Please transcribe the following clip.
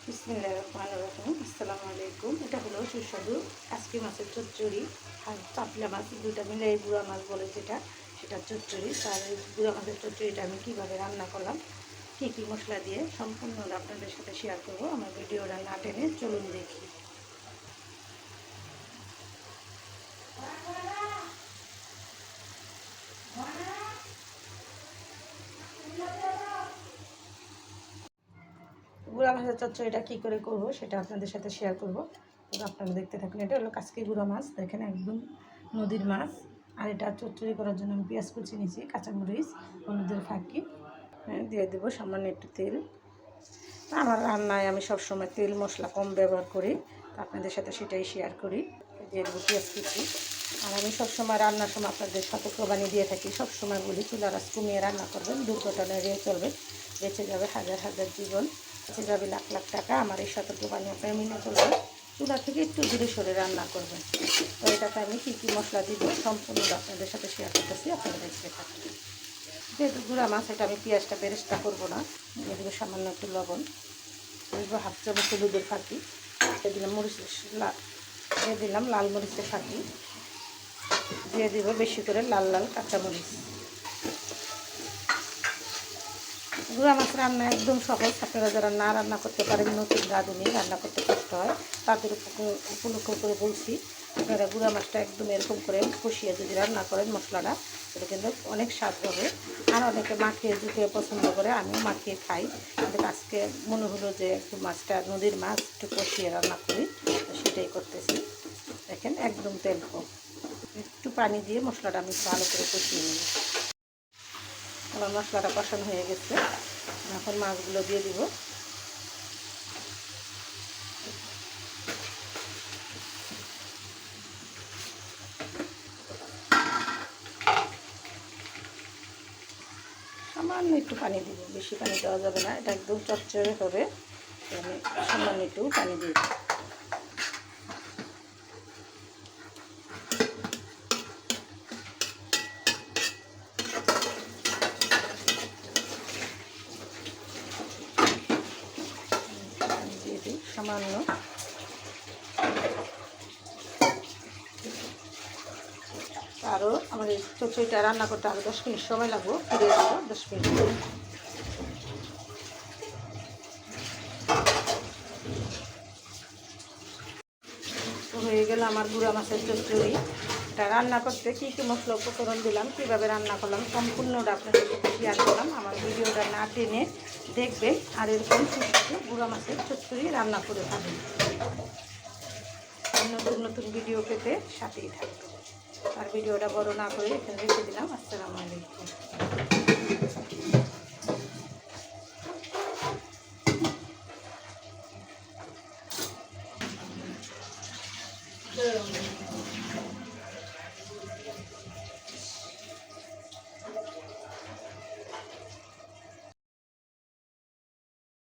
বিসমিল্লাহির রহমানির রহিম। আসসালামু আলাইকুম। এটা হলো সুস্বাদু কাচকি মাছের চচ্চড়ি আর চাপলা মাছ দুইটা মিলে এই গুঁড়া মাছ বলে সেটা চচ্চড়ি। তার এই গুঁড়া মাছের চচ্চড়িটা আমি কীভাবে রান্না করলাম, কী কী মশলা দিয়ে সম্পূর্ণ আপনাদের সাথে শেয়ার করব। আমার ভিডিওটা না টেনে চলুন দেখি। গুঁড়া মাছের চচ্চড়িটা কী করে করব সেটা আপনাদের সাথে শেয়ার করব। আপনারা দেখতে থাকুন। এটা হলো কাচকি গুঁড়া মাছ, দেখেন একদম নদীর মাছ। আর এটা চচ্চড়ি করার জন্য আমি পেঁয়াজ কুচি নিয়েছি, কাঁচামরিচ, হলুদের ফাঁকি দিয়ে দেবো সামান্য একটু তেল। আমার রান্নায় আমি সবসময় তেল মশলা কম ব্যবহার করি, আপনাদের সাথে সেটাই শেয়ার করি। দিয়ে দেবো পেঁয়াজ কুচি। আর আমি সবসময় রান্নার সময় আপনাদের সতর্কবাণী দিয়ে থাকি, সবসময় বলি চুলার আঁচ কমিয়ে রান্না করবেন, দুর্ঘটনা এড়িয়ে চলবে, বেঁচে যাবে হাজার হাজার জীবন, বেঁচে যাবে লাখ লাখ টাকা। আমার এই সতর্কবাণী আপনারা মেনে চলবেন, চুলা থেকে একটু দূরে সরে রান্না করবেন। তো এটাতে আমি কী কী মশলা দিব সম্পূর্ণ আপনাদের সাথে শেয়ার করতেছি, আপনারা দেখতে থাকবেন। যেহেতু গুঁড়া মাছ, এটা আমি পেঁয়াজটা বেরেস্তা করবো না, দিয়ে দেবো সামান্য একটু লবণ, দেবো হাফ চামচ হলুদের ফাঁকি, দিয়ে দিলাম দিয়ে দিলাম লাল মরিচের ফাঁকি, দিয়ে দিব বেশি করে লাল লাল কাঁচামরিচ। গুঁড়া মাছ রান্না একদম সহজ। আপনারা যারা না রান্না করতে পারেন, নতুন রাঁধুনি, রান্না করতে কষ্ট হয়, তাদের উপলক্ষ করে বলছি, আপনারা গুঁড়া মাছটা একদম এরকম করে কষিয়ে যদি রান্না করেন মশলাটা, সেটা কিন্তু অনেক স্বাদ হবে। আর অনেকে মাখিয়ে ঝুঁকিয়ে পছন্দ করে, আমিও মাখিয়ে খাই, কিন্তু আজকে মনে হলো যে একটু মাছটা নদীর মাছ একটু কষিয়ে রান্না করি, সেটাই করতেছি। দেখেন একদম তেল কম, একটু পানি দিয়ে মশলাটা আমি ভালো করে কষিয়ে নিই। আমার মশলাটা কষানো হয়ে গেছে, এখন মাছগুলো দিয়ে দিব। সামান্য একটু পানি দিব, বেশি পানি দেওয়া যাবে না, এটা একদম চচ্চড়ে হবে। আমি সামান্য একটু পানি দিয়ে দিই। দিয়ে দিই সামান্য। আরও আমার এই চচ্চড়িটা রান্না করতে আরও 10 মিনিট সময় লাগবে, ফিরে দেবো 10 মিনিট। তো হয়ে গেল আমার গুঁড়া মাছের চচ্চড়ি। এটা রান্না করতে কী কী মশলা উপকরণ দিলাম, কীভাবে রান্না করলাম সম্পূর্ণটা আপনাদের সাথে শেয়ার করলাম। আমার ভিডিওটা না টেনে দেখবেন, আর এরকম সুস্বাদু গুঁড়া মাছের চচ্চড়ি রান্না করে খাবেন। নতুন নতুন ভিডিও পেতে সাথেই থাকবেন। আর ভিডিওটা বড় না করে এখানে রেখে দিলাম। আসসালামু আলাইকুম।